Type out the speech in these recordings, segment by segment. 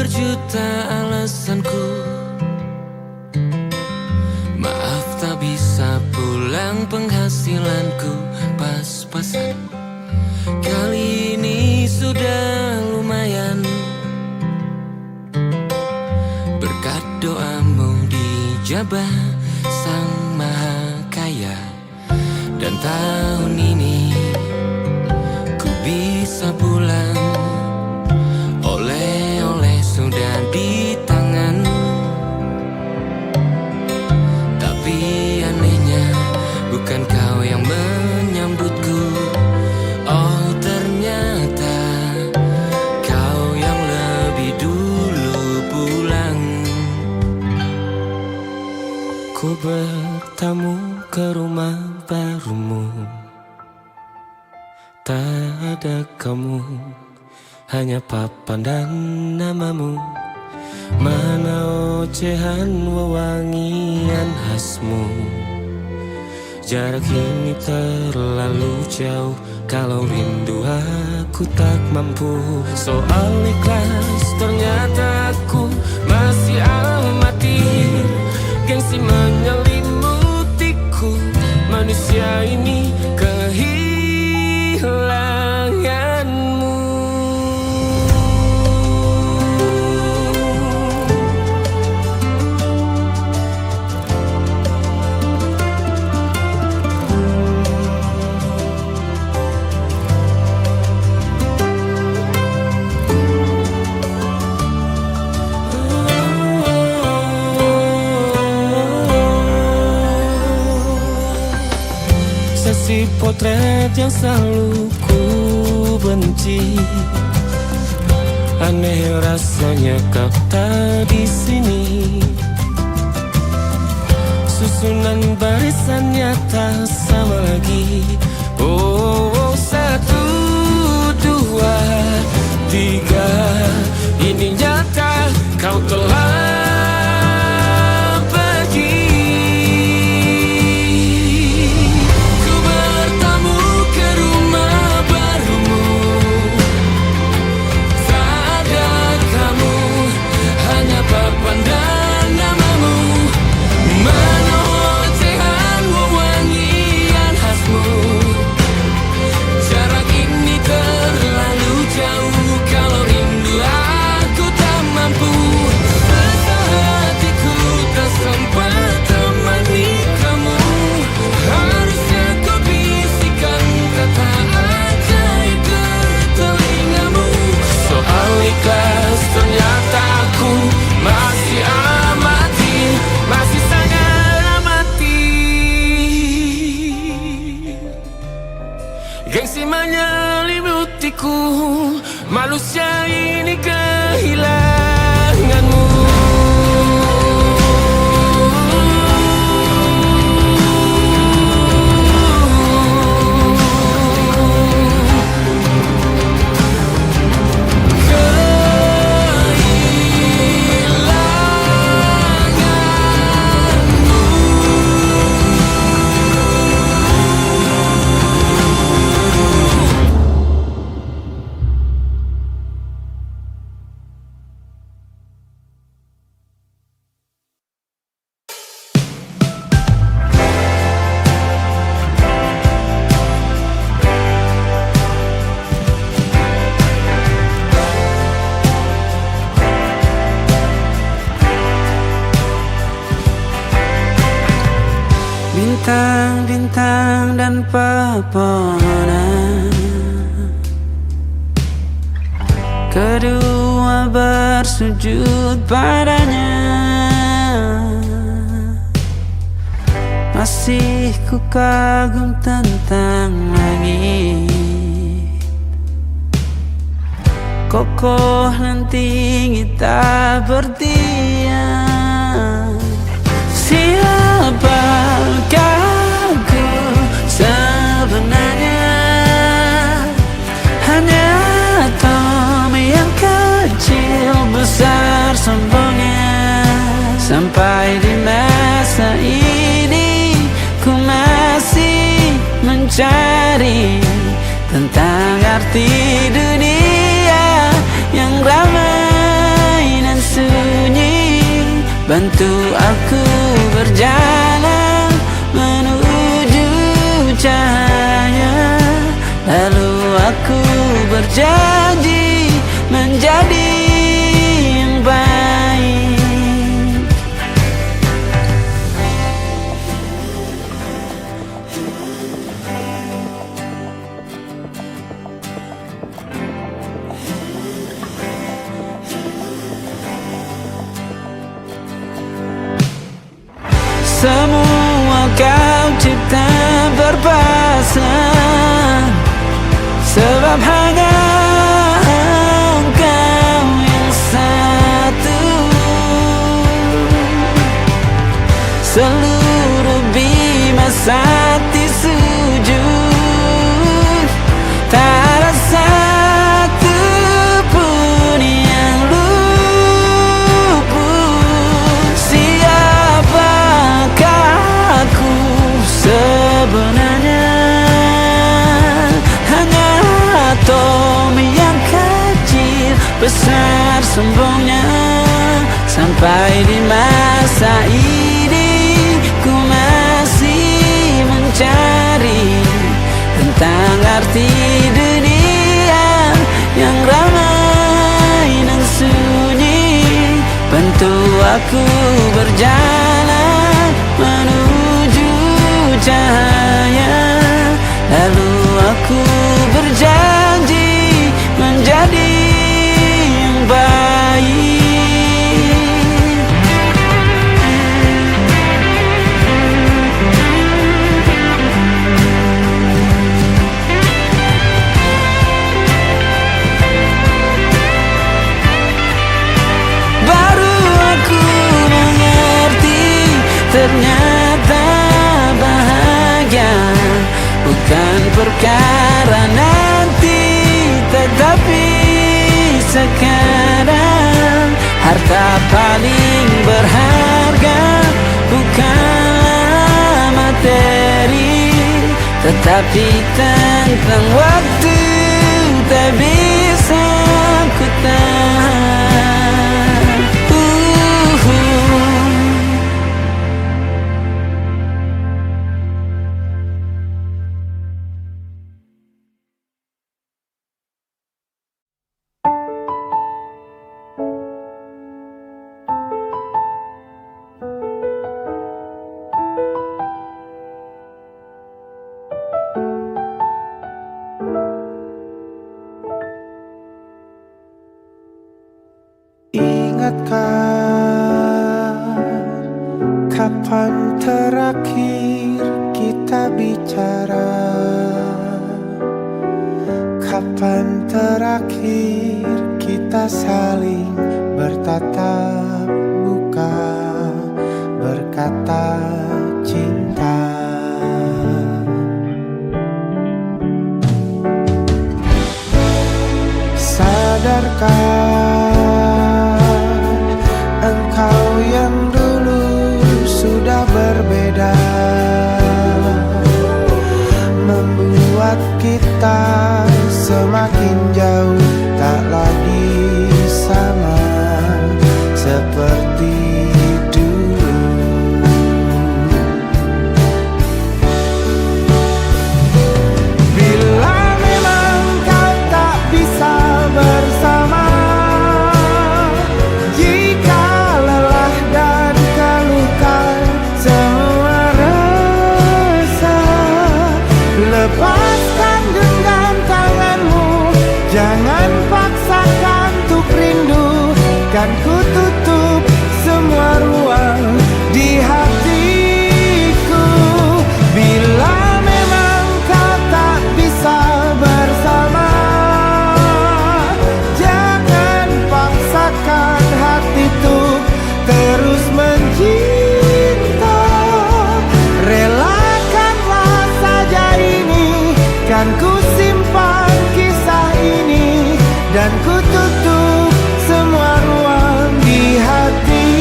berjuta alasanku, maaf tak bisa pulang, penghasilanku pas-pasan. Kali ini sudah lumayan, berkat doamu dijabah Sang Maha Kaya. Dan tahun ini ku bisa pulang, oleh-oleh sudah di tangan. Tapi anehnya bukan kau yang menyambutku, oh ternyata kau yang lebih dulu pulang. Ku bertamu ke rumah barumu, tak ada kamu, hanya papan dan namamu. Mana ocehan wewangian khasmu, jarak ini terlalu jauh, kalau rindu aku tak mampu. Soal ikhlas ternyata aku masih amati, gengsi menyelimutiku, manusia ini kehilanganmu. Sesi potret yang selalu ku benci, aneh rasanya kau tak di sini. Susunan barisannya tak sama lagi. Oh, 1, 2, 3, ini nyata kau telah gengsi menyelimutiku, manusia ini kehilanganmu. Bintang-bintang dan pepohonan, kedua bersujud padanya. Masih ku kagum tentang langit, kokoh dan tinggi tak berdiam. Siapakah aku sebenarnya? Hanya atom yang kecil besar sombongnya. Sampai di masa ini ku masih mencari tentang arti dunia yang ramai bantu aku berjalan menuju cahaya. Lalu aku berjanji menjadi yang baik. Semua kau cipta berpasang, sebab hanya engkau yang satu. Seluruh bima sakti sujud, tak ada satu pun yang luput. Siapakah aku sebenarnya? Hanya atom yang kecil, besar sombongnya. Sampai di masa ini ku masih mencari tentang arti dunia yang ramai dan sunyi. Bantu aku berjalan menuju cahaya. Lalu aku berjanji menjadi yang baik. Baru aku mengerti, ternyata bahagia bukan perkara nanti, tetapi sekarang. Harta paling berharga bukanlah materi, tetapi tentang waktu tak bisa ku tahan. Ingatkah kapan terakhir kita bicara? Kapan terakhir kita saling bertatap muka, berkata cinta? Sadarkah engkau yang dulu sudah berbeda, membuat kita semakin jauh, tak lagi sama seperti dulu. Bila memang kau tak bisa bersama, jika lelah dan keluhkan semua rasa, lepaskan genggam tanganmu, jangan paksakan untuk rindu. Kan ku tutup semua ruang di hatiku. Bila memang kau tak bisa bersama, jangan paksakan hati tuh terus mencinta. Relakanlah saja ini, kan ku simpan kisah ini, dan ku tutup semua ruang di hati.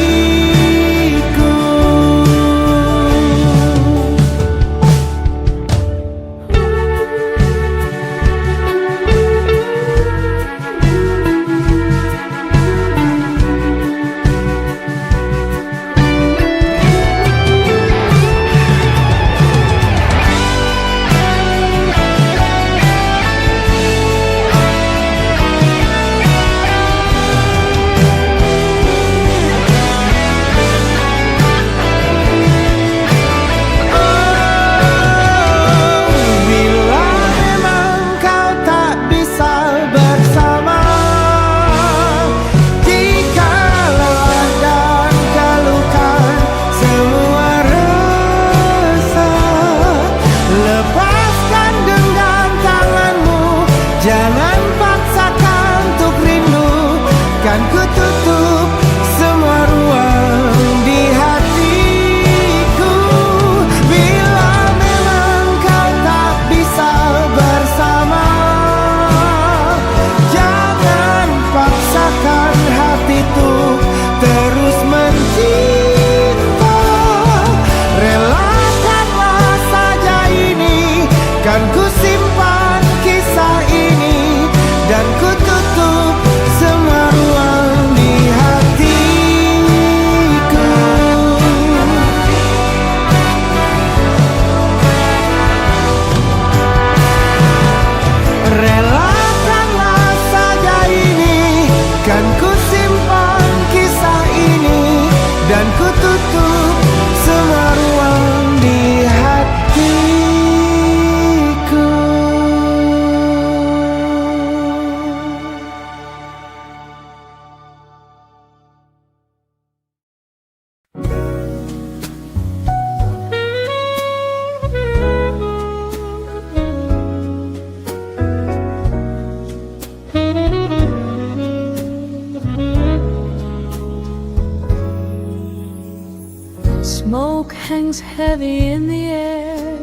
Smoke hangs heavy in the air,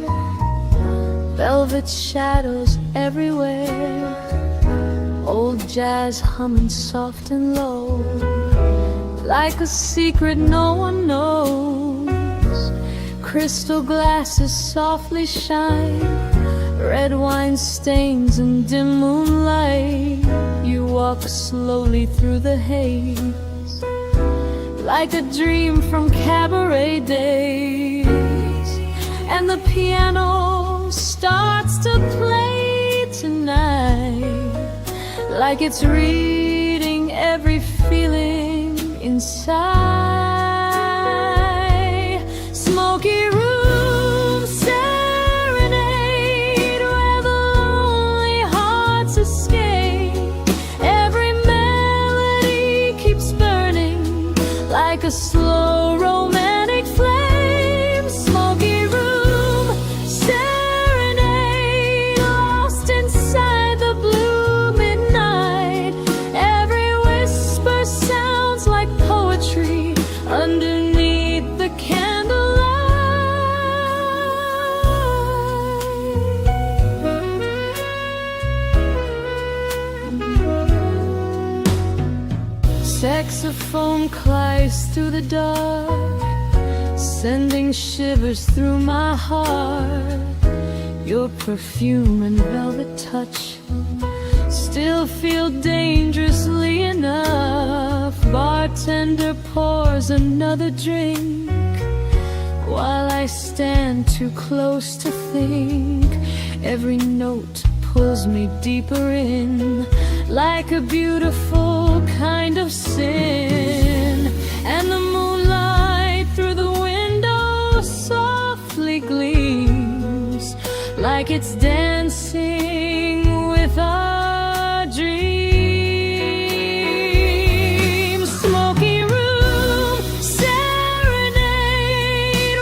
velvet shadows everywhere, old jazz humming soft and low, like a secret no one knows. Crystal glasses softly shine, red wine stains in dim moonlight. You walk slowly through the haze, like a dream from cabaret days. And the piano starts to play tonight, like it's reading every feeling inside. Smoky room serenade, where the lonely hearts escape. Every melody keeps burning, like a slow romantic flame. Smoky room serenade, lost inside the blue midnight. Every whisper sounds like poetry underneath the candlelight. Saxophone cries through the dark, sending shivers through my heart. Your perfume and velvet touch still feel dangerously enough. Bartender pours another drink, while I stand too close to think. Every note pulls me deeper in, like a beautiful kind of sin. And the moonlight through the window softly gleams, like it's dancing with our dreams. Smoky room serenade,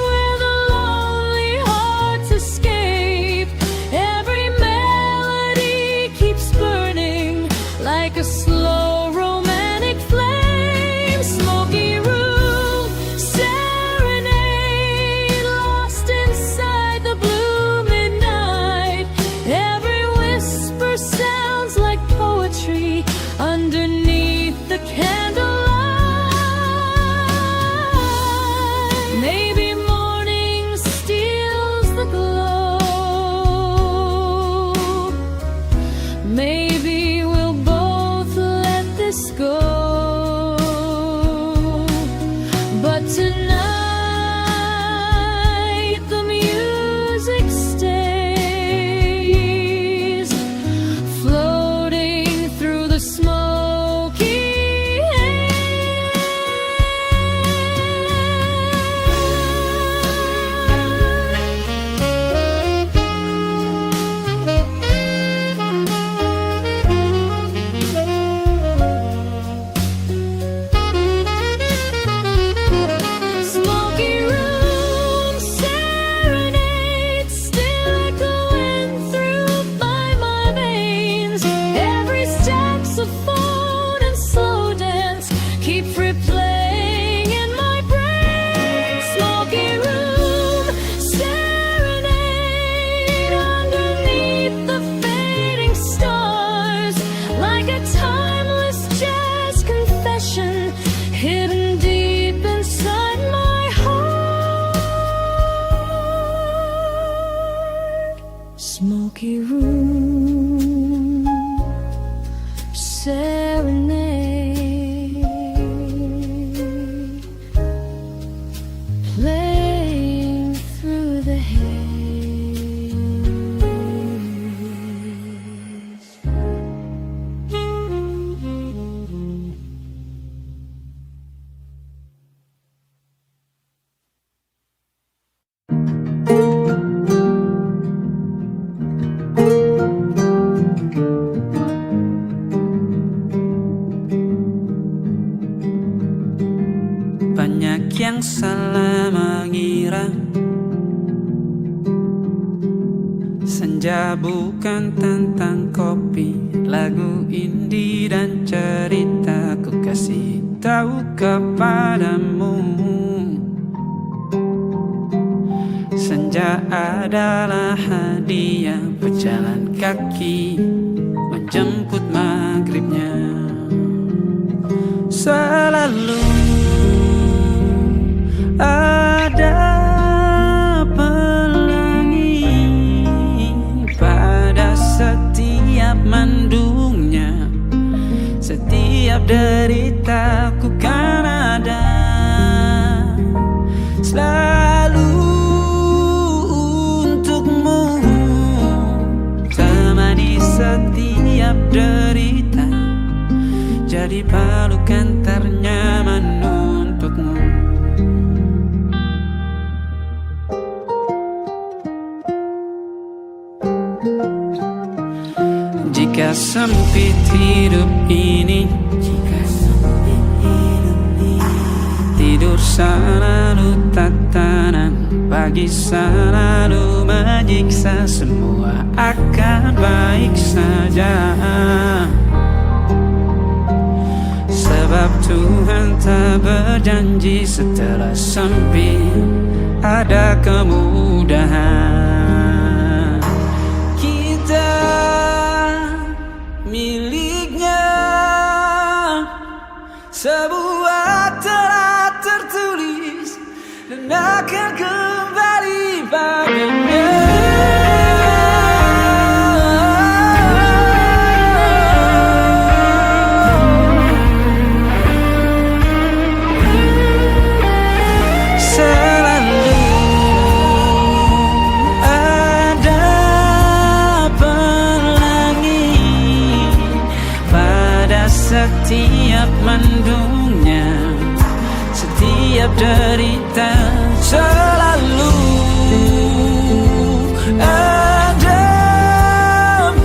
where the lonely hearts escape. Every melody keeps burning, like a slow romantic flame. Smoky room serenade, lost inside the blue midnight. Every whisper sounds like poetry underneath the candlelight. Maybe morning steals the glow, maybe we'll both let this go. But tonight the music stays, floating through the smoky Smoky room serenade, still echoing through by my veins. Every saxophone and slow dance keep replaying in my brain. Smoky room serenade, underneath the fading stars, like a timeless jazz confession hidden deep inside my heart. Smoky room serenade, playing through the haze. Banyak yang salah mengira senja bukan tentang kopi, lagu indie dan cerita ku kasih tahu kepadamu. Senja adalah hadiah pejalan kaki menjemput maghribnya. Selalu ada pelangi pada setiap mendungnya. Setiap deritaku kan ada selalu untukmu, temani setiap derita, jadi pelukan ternyaman untukmu. Jika sempit hidup ini, tidur selalu tatanan, pagi selalu menyiksa, semua akan baik saja. Sebab Tuhan tak berjanji setelah sempit ada kemudahan. Kita miliknya, sebuah telah tertulis dan akan kembali padanya. Selalu ada pelangi pada setiap mendungnya, setiap derita. Selalu ada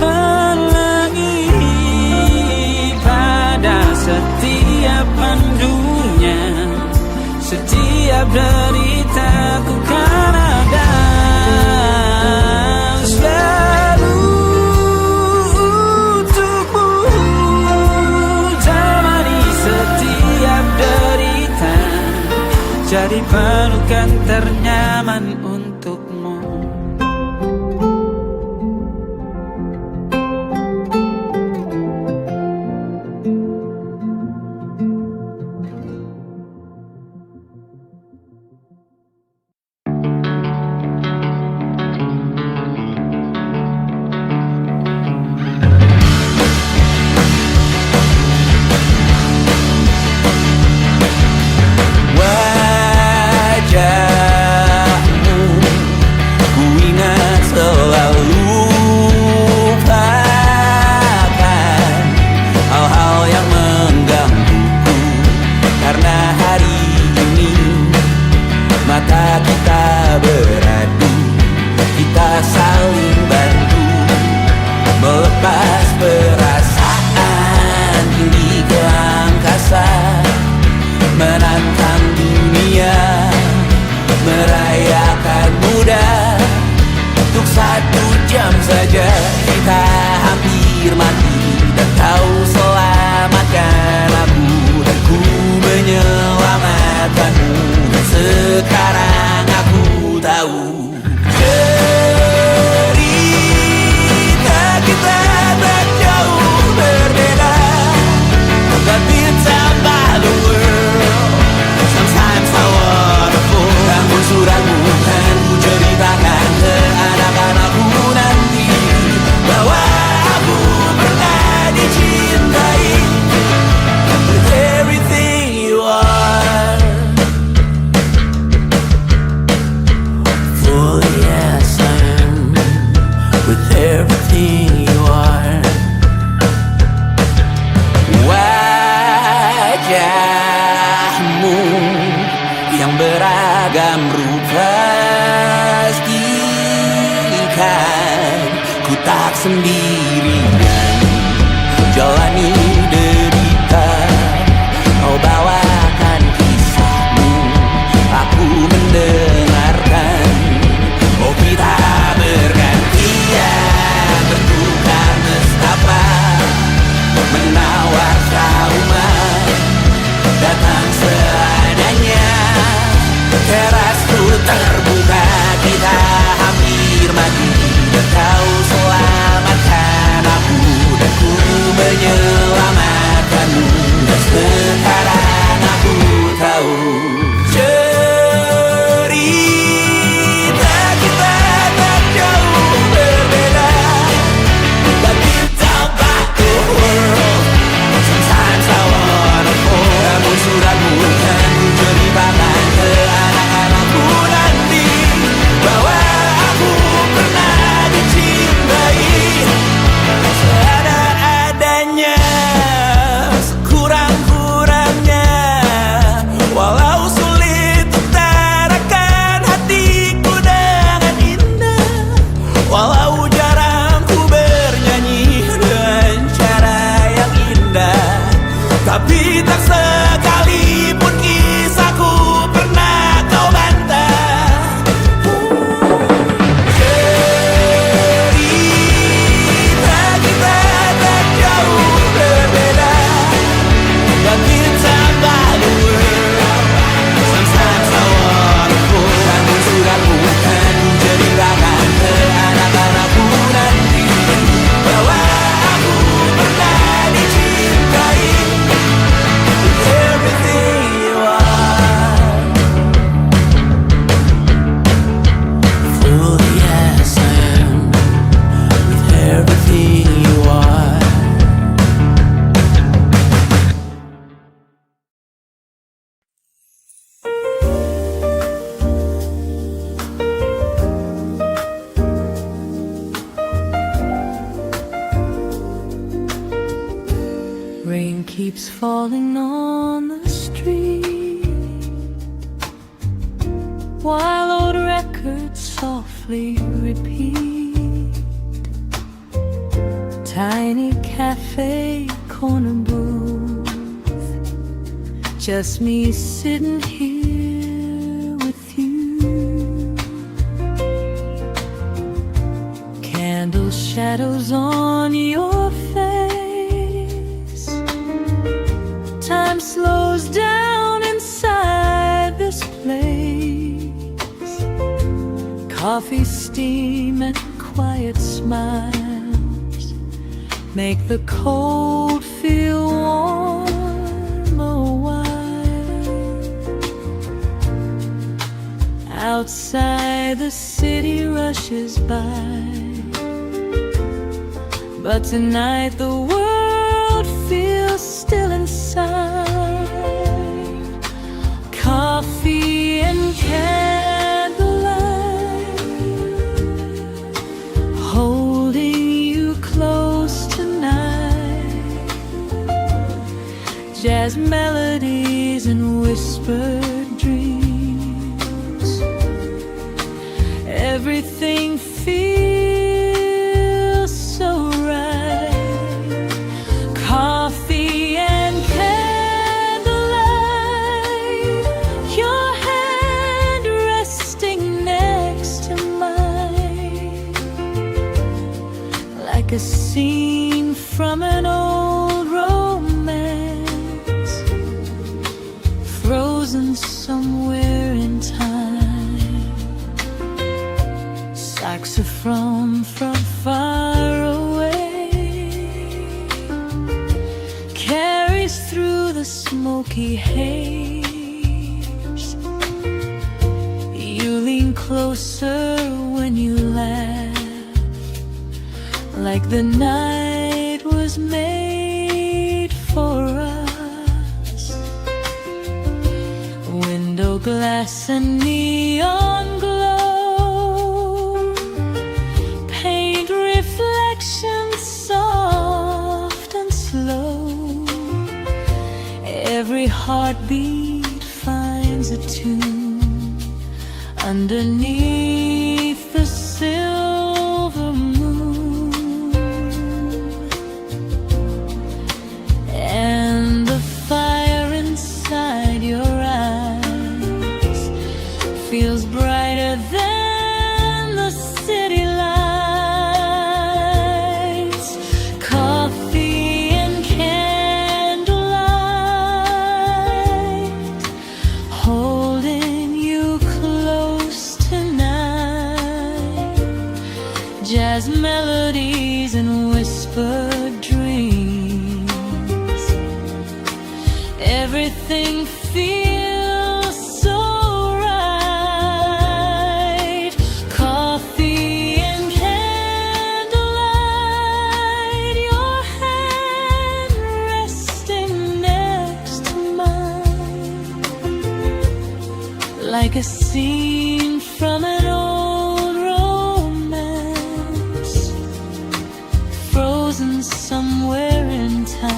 pelangi pada setiap mendungnya, setiap deritaku kan ada selalu untukmu, temani setiap derita, jadi pelukan ternyaman untukmu. Wajahmu ku ingat selalu, lupakan hal-hal yang menggangguku, karena hari ini mata kita beradu, kita saling bantu melepas perasaan tinggi ke angkasa, menantang dunia, merayakan muda. Untuk 1 jam saja kita hampir mati, dan kau selamatkan aku, dan ku menyelamatkanmu. Dan sekarang aku tahu cerita kita tak jauh berbeda, tapi tambah the world sometimes so wonderful. Namun suratmu kan ku ceritakan ke anak-anakku nanti, bahwa aku pernah dicintai with everything you are. For yes I am with everything you are. Wajahmu yang beragam rupa, pastikan ku tak sendirian jalani derita. Kau bawakan kisahmu, aku mendengarkan. Oh kita bergantian, bertukar nestapa, menawar trauma, datang seadanya. Terasku terbuka, kita falling on the street, while old records softly repeat. Tiny cafe corner booth, just me sitting here with you. Candle shadows on your face. Time slows down inside this place. Coffee steam and quiet smiles make the cold feel warm a while. Outside the city rushes by, but tonight the world feels still inside. Coffee and candlelight, holding you close tonight. Jazz melodies and whispered dreams. Everything feels so right. Coffee and candlelight, your hand resting next to mine, like a scene from an old romance, frozen somewhere in time. Saxophone from far away carries through the smoky haze. You lean closer when you laugh, like the night was made for us. Window glass and neon glow paint reflections soft and slow. Every heartbeat finds a tune underneath the silver moon. And the fire inside your eyes feels brighter than the city lights. Coffee and candlelight, holding you close tonight. Jazz melodies and whispered dreams. Everything feels so right. Coffee and candlelight, your hand resting next to mine, like a scene from an old romance, frozen somewhere in time.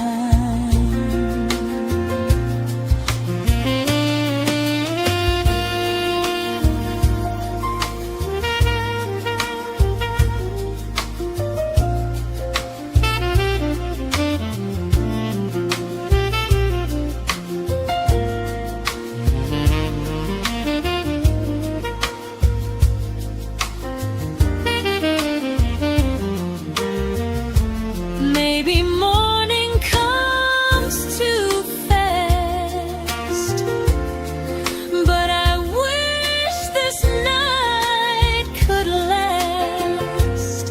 Maybe morning comes too fast, but I wish this night could last,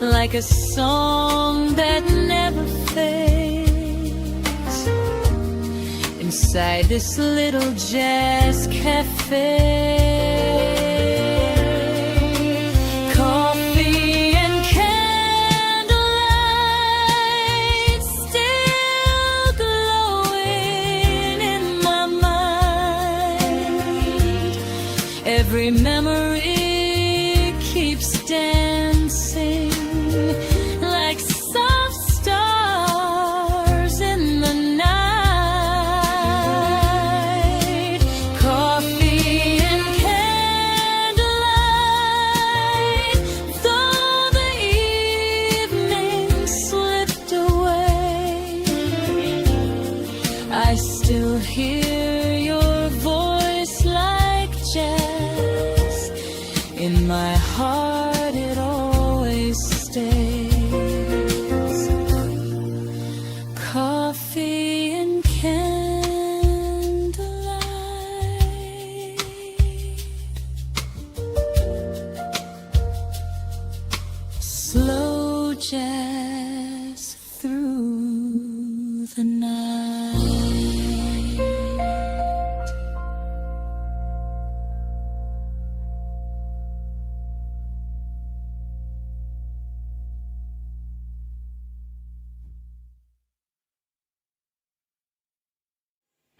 like a song that never fades, inside this little jazz cafe. Coffee and candlelight still glowing in my mind. Every memory keeps dancing like soft stars in the night.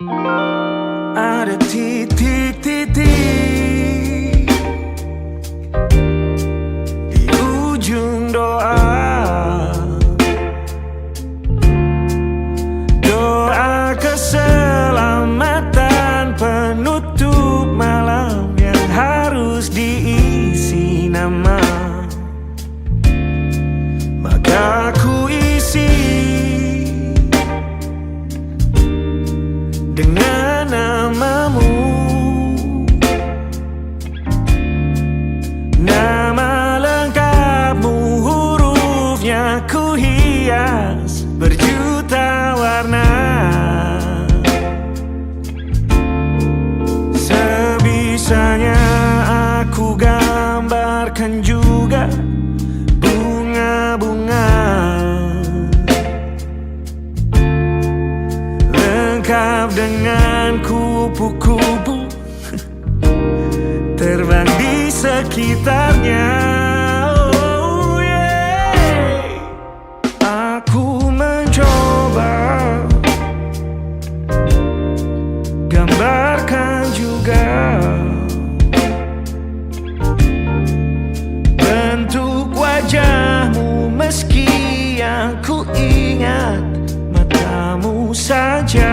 Ada titik-titik di ujung doa, doa keselamatan penutup malam yang harus diisi nama. Maka ku isi dengan namamu, nama lengkapmu, hurufnya ku hias berjuta warna. Sebisanya aku gambarkan juga bunga-bunga lengkap dengan kupu-kupu terbang di sekitarnya. Oh yeah. Aku mencoba gambarkan juga bentuk wajahmu, meski yang ku ingat matamu saja.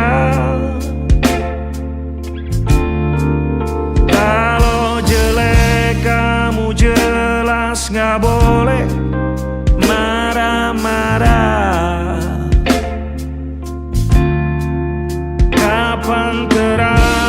Kalau jelek kamu jelas gak boleh marah-marah. Kapan terang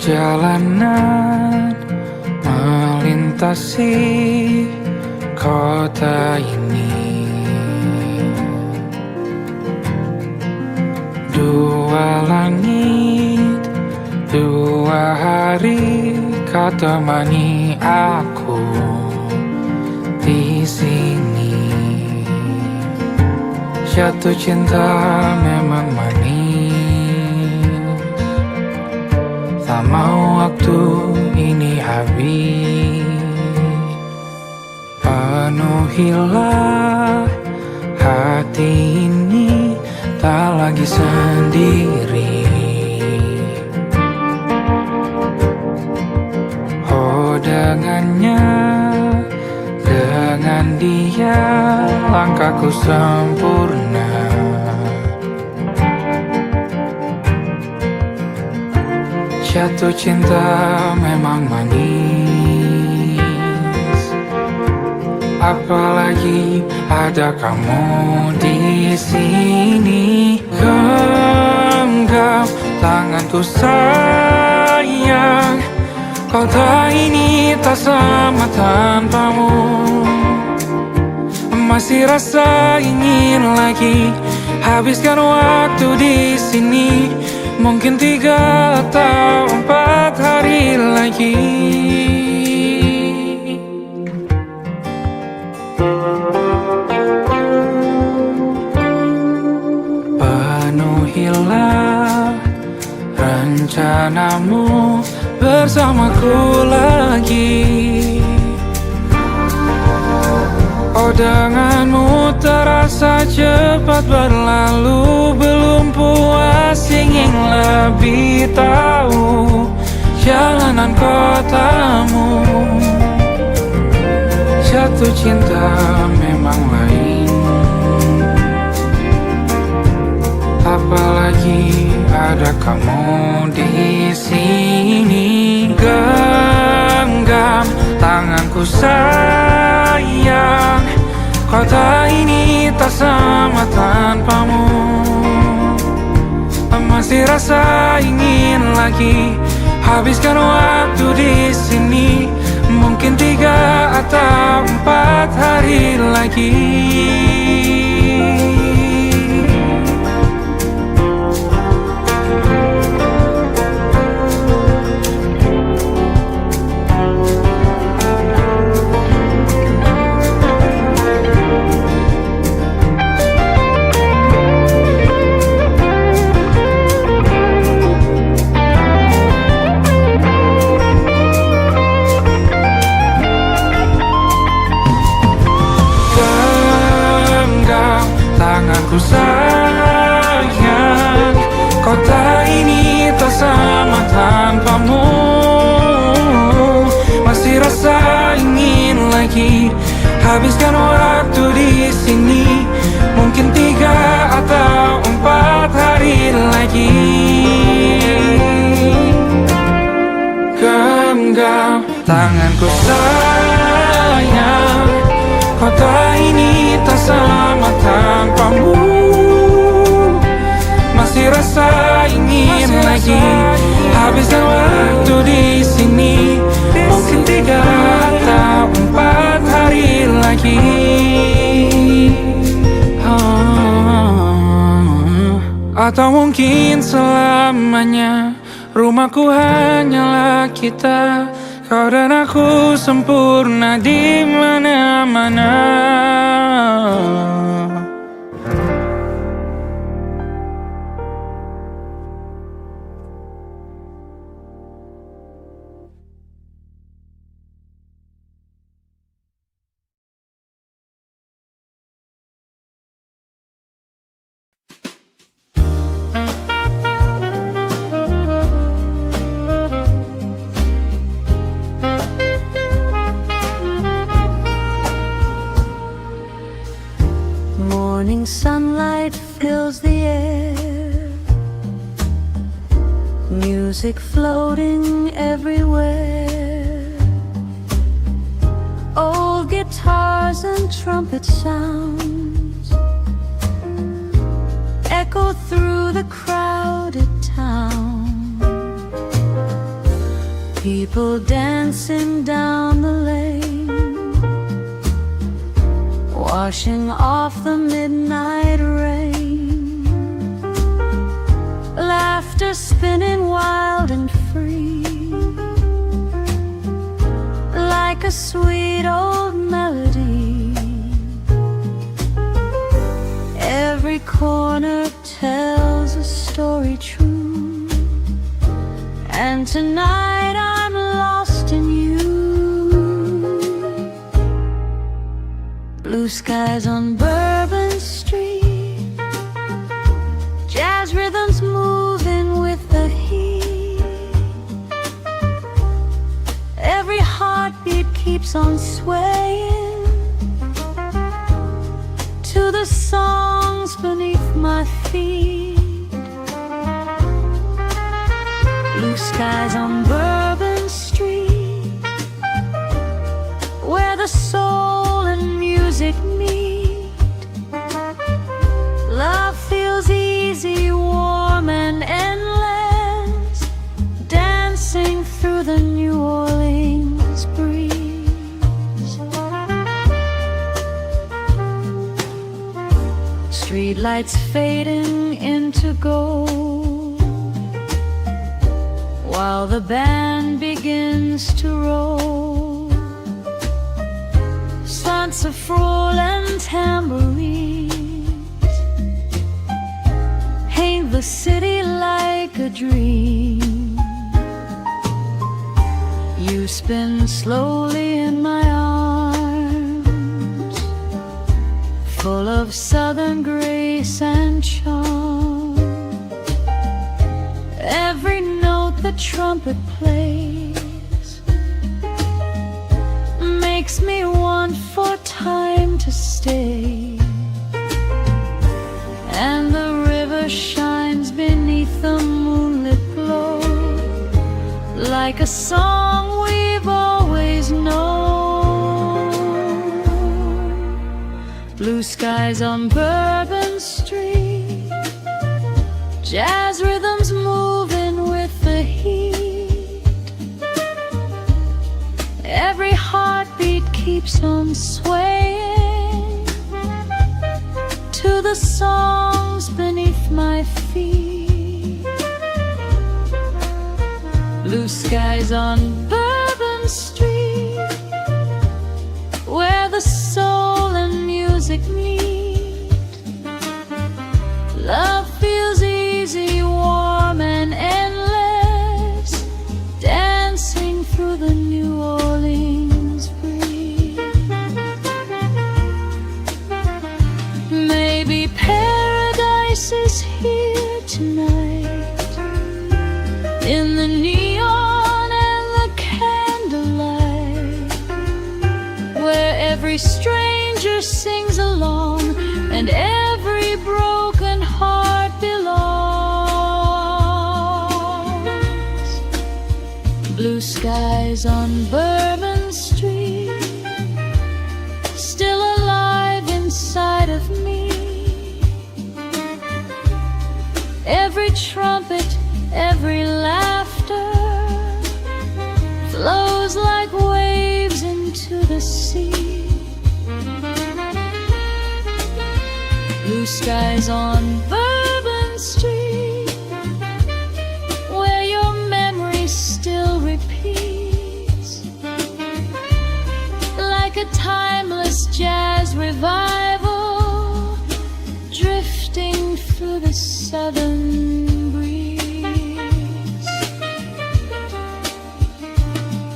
Perjalanan melintasi kota ini, dua langit, dua hari kau temani aku di sini. Jatuh cinta memang manis, tak mau waktu ini habis. Penuhilah hati ini, tak lagi sendiri. Oh dengannya, dengan dia langkahku sempurna. Jatuh cinta memang manis, apalagi ada kamu di sini. Genggam tanganku sayang, kota ini tak sama tanpamu. Masih rasa ingin lagi habiskan waktu di sini. Mungkin 3 atau 4 hari lagi. Penuhilah rencanamu bersamaku lagi. Oh denganmu terasa cepat berlalu, belum puas ingin lebih tahu jalanan kotamu. Jatuh cinta memang lain, apalagi ada kamu di sini. Genggam tanganku sayang, kota ini tak sama tanpamu. Masih rasa ingin lagi habiskan waktu di sini. Mungkin 3 atau 4 hari lagi. Tanganku sayang, kota ini tak sama tanpamu. Masih rasa ingin lagi habiskan waktu di sini. Mungkin 3 atau 4 hari lagi. Genggam tanganku sayang, kota ini tak sama tanpamu. Masih rasa ingin lagi habiskan waktu di sini. Mungkin 3 atau 4 hari lagi. Atau mungkin selamanya. Rumahku hanyalah kita, kau dan aku sempurna di mana-mana. Morning sunlight fills the air, music floating everywhere. Old guitars and trumpet sounds echo through the crowded town. People dancing down the lane, washing off the midnight rain. Laughter spinning wild and free, like a sweet old melody. Every corner tells a story true, and tonight I'm lost in you. Blue skies on Bourbon Street, jazz rhythms moving with the heat. Every heartbeat keeps on swaying to the songs beneath my feet. Blue skies on Bourbon Street, where the soul and music meet. Love feels easy, warm and endless, dancing through the New Orleans breeze. Streetlights fading into gold, while the band begins to roll. Saxophone and tambourines paint the city like a dream. You spin slowly in my arms, full of southern grace and charm. Every note the trumpet plays makes me want for time to stay. And the river shines beneath the moonlit glow, like a song we've always known. Blue skies on Bourbon Street, jazz rhythms moving with the heat. Every heartbeat keeps on swaying to the songs beneath my feet. Blue skies on Bourbon Street, where the soul and music meet. Love feels easy, warm and endless, dancing through the New Orleans breeze. Maybe paradise is here tonight, in the neon and the candlelight, where every stranger sings along and every broken heart belongs. Blue skies on Bourbon Street, still alive inside of me. Every trumpet, every laughter flows like waves into the sea. Blue skies on Bourbon Street, where your memory still repeats, like a timeless jazz revival, drifting through the southern breeze.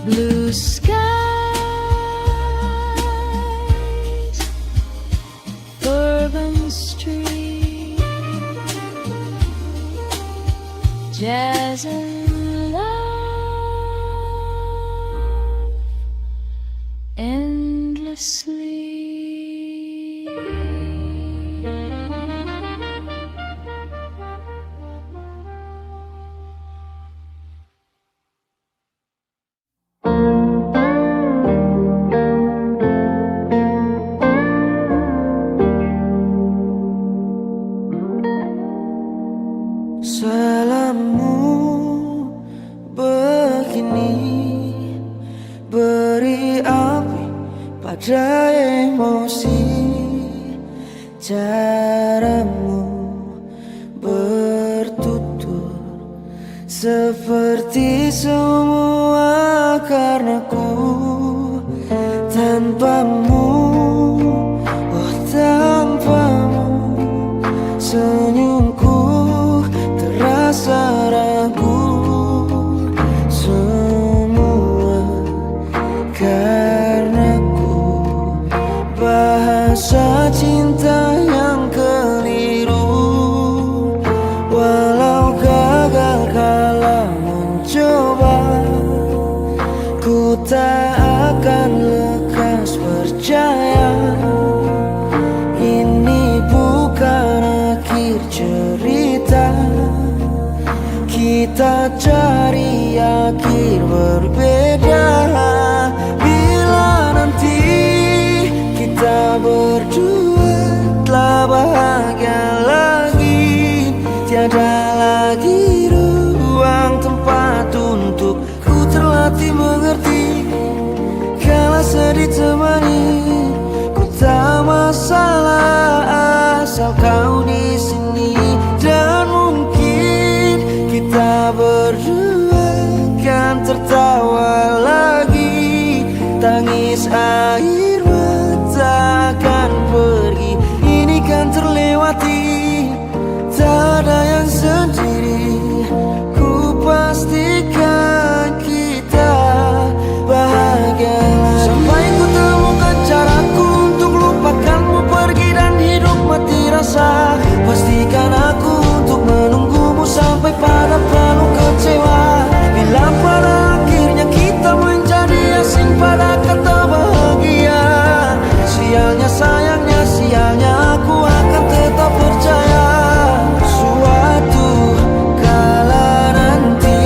Blue skies, Bourbon Street, jazz and love endlessly. Salammu begini ada emosi. Caramu bertutur seperti semua karenaku. Tanpamu, oh tanpamu, senyumku terasa ragu. Semua karenaku, bahasa cinta yang keliru. Walau gagal kala mencoba, ku tak akan lekas percaya. Ini bukan akhir cerita, kita cari akhir berbeda. Bila nanti kita berdua telah bahagia lagi, tiada lagi ruang tempat untuk ku terlatih mengerti. Kala sedih temani, ku tak masalah asal kau di sini. Dan mungkin kita berdua kan tertawa lagi, tangis air mata akan pergi. Ini kan terlewati, tak ada yang sendiri. Ku pastikan kita bahagia lagi. Sampai ku temukan caraku untuk lupakanmu pergi dan hidup mati rasa. Pastikan aku untuk menunggumu sampai pada penuh kecewa. Bila pada akhirnya kita menjadi asing pada kata bahagia, sialnya sayangnya sialnya aku akan tetap percaya. Suatu kala nanti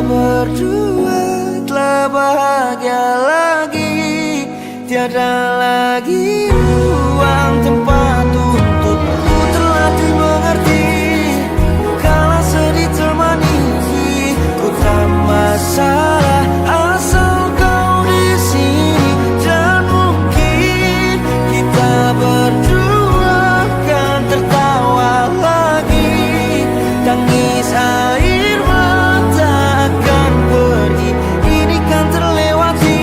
berdua telah bahagia lagi, tiada lagi ruang tempat untuk ku terlatih mengerti. Kala sedih temani, ku tak masalah asal kau di sini. Dan mungkin kita berdua kan tertawa lagi, tangis air mata akan pergi. Ini kan terlewati,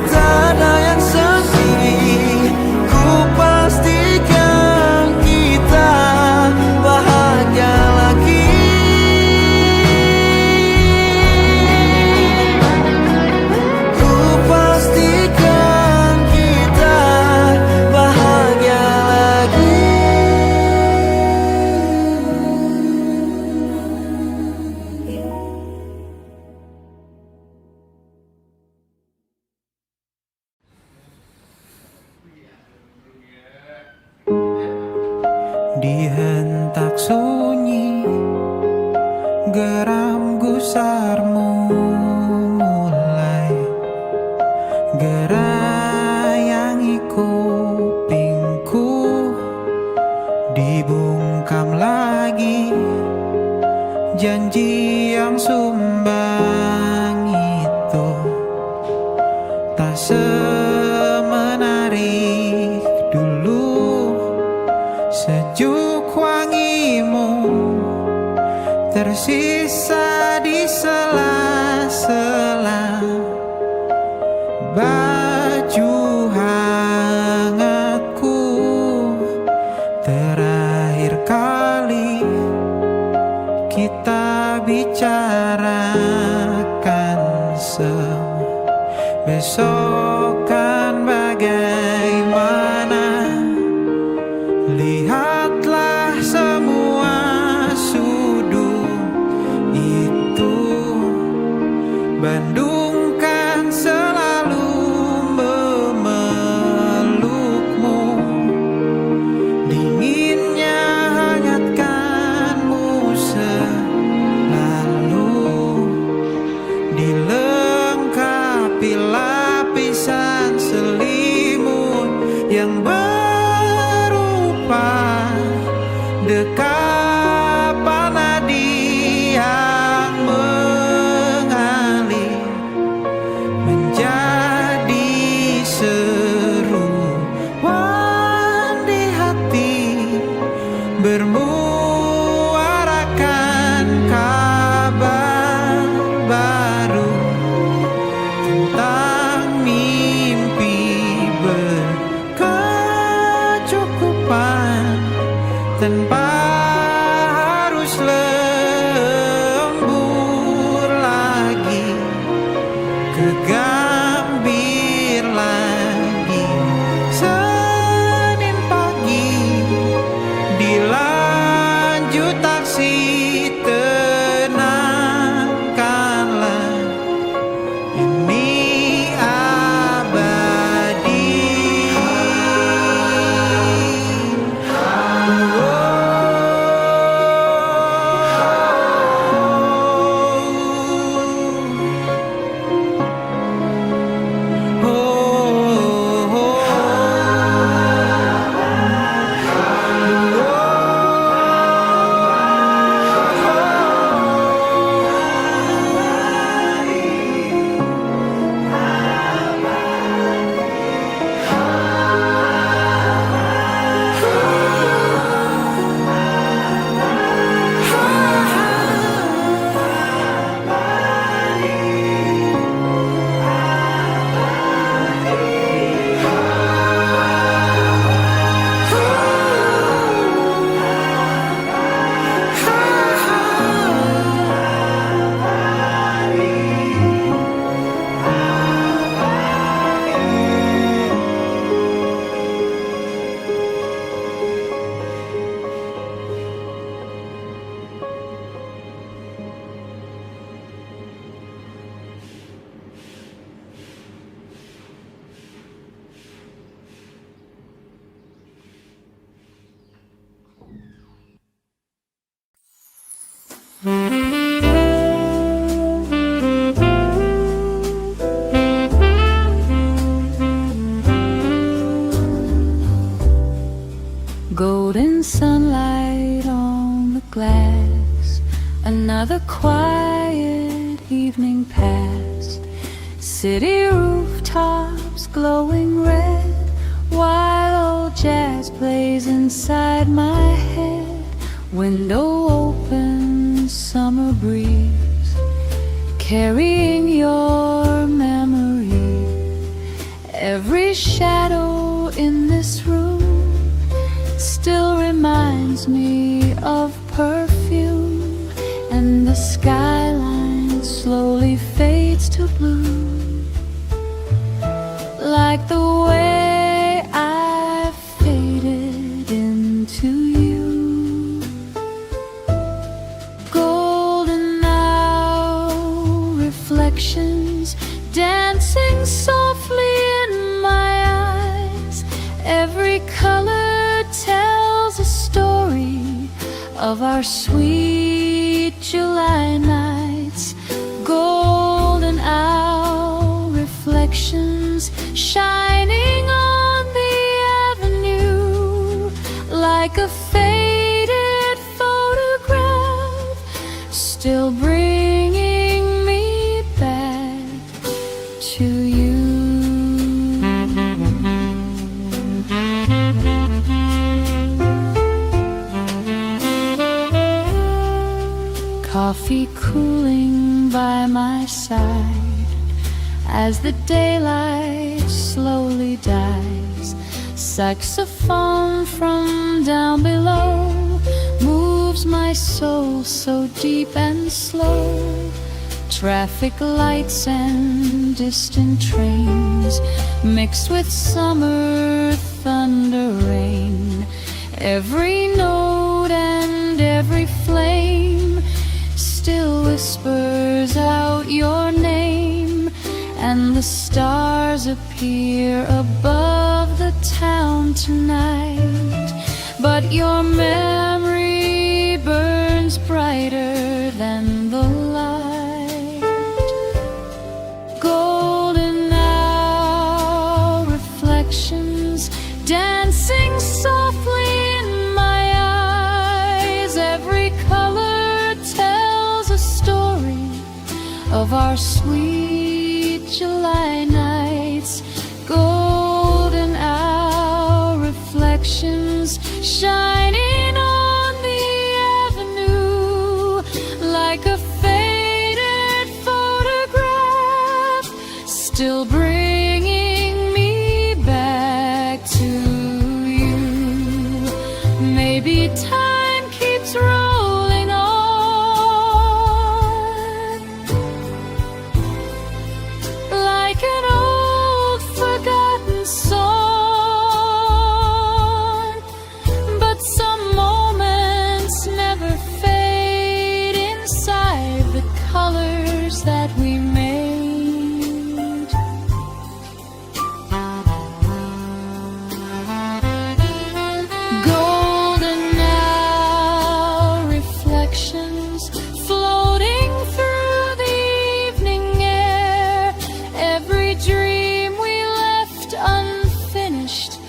tak ada yang sendiri. Ku pastikan kita bahagia lagi. Ku pastikan kita bahagia lagi. Di hentak sunyi, geram gusarmu mulai gerayangi kupingku. Dibungkam lagi janji yang sumbang itu, tak semenarik dulu. Sejuk wangimu tersisa di sela-sela baju hangatku. Terakhir kali kita bicarakan semua, besok kan bagaimana. Lihatlah semua sudut itu, Bandung kan selalu memelukmu. Dinginnya hangatkanmu selalu, dilengkapi lapisan Golden sunlight on the glass, another quiet evening past. City rooftops glowing red, while old jazz plays inside my head. Window open, summer breeze, carrying your memory. Every shadow in this room still reminds me of perfume, and the skyline slowly fades to blue, like the way I faded into you. Golden hour reflections dancing softly in my eyes. Every color tells a story of our sweet July nights. Golden hour reflections shining on the avenue, like a faded photograph, still bringing me back to you. Coffee cooling by my side as the daylight slowly dies. Saxophone from down below moves my soul so deep and slow. Traffic lights and distant trains mixed with summer thunder rain. Every note and every flame still whispers out your name, and the stars appear above the town tonight. But your memory burns brighter than the light. Golden hour reflections dancing softly in my eyes. Every color tells a story of our sweet July nights. Golden hour reflections shining on the avenue, like a faded photograph, still bringing me back to you. Maybe time keeps rolling on, like an old forgotten song, but some moments never fade inside the colors that we made. Golden hour reflections floating through the evening air. Every dream we left unfinished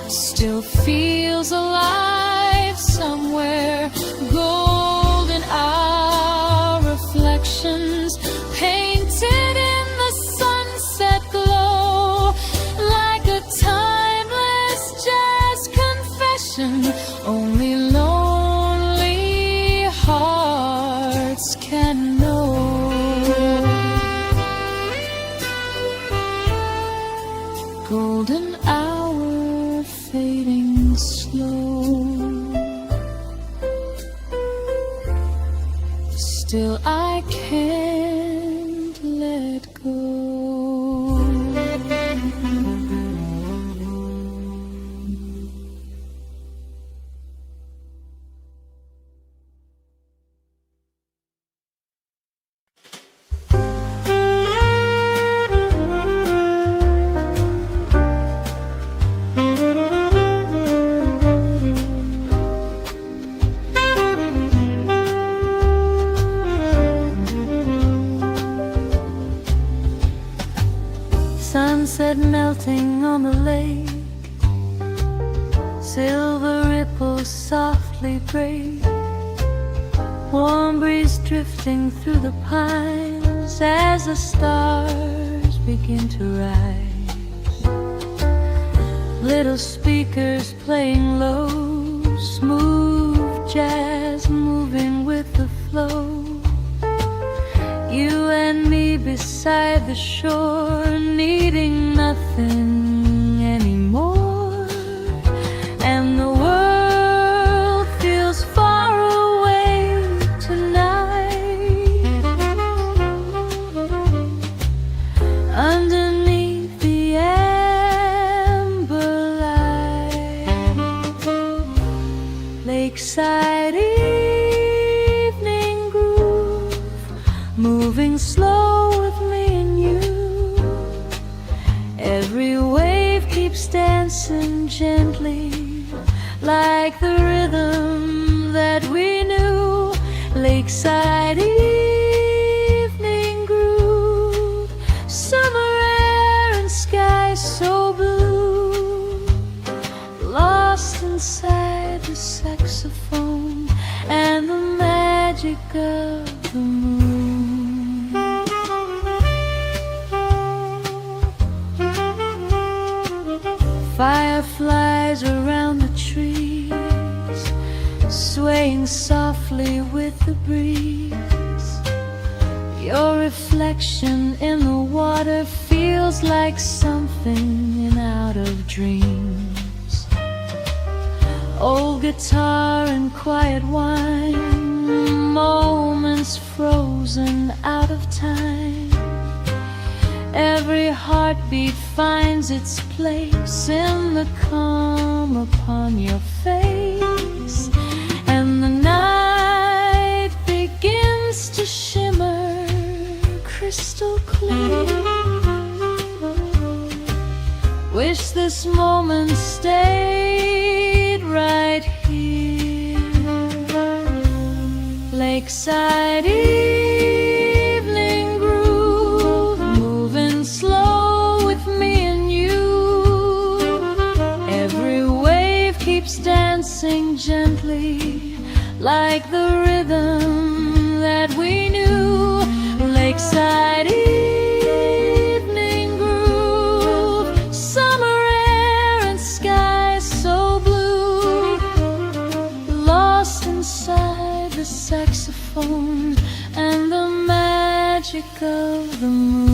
still feels alive somewhere. Golden hour reflections painted in the sunset glow, like a timeless jazz confession only lonely hearts can know. Golden hour fading slow, still I can't let go. sunset melting on the lake, silver ripples softly break, warm breeze drifting through the pines as the stars begin to rise. Little speakers playing low, smooth jazz moving with the flow. You and me beside the shore, needing nothing anymore. And the world feels far away tonight, underneath the amber light. Lakeside evening groove, moving slow with me and you. Every wave keeps dancing gently, like the rhythm that we knew. Lakeside evening groove, summer air and sky so blue, lost inside the saxophone and the magic of the moon. Fireflies around the trees, swaying softly with the breeze. Your reflection in the water feels like something out of dreams. Old guitar and quiet wine, moments frozen out of time. Every heartbeat finds its place in the calm upon your face. And the night begins to shimmer crystal clear. Wish this moment stayed right here. Lakeside evening groove, moving slow with me and you. Every wave keeps dancing gently, like the rhythm that we knew. Lakeside evening groove, summer air and sky so blue, lost inside the saxophone and the magic of the moon.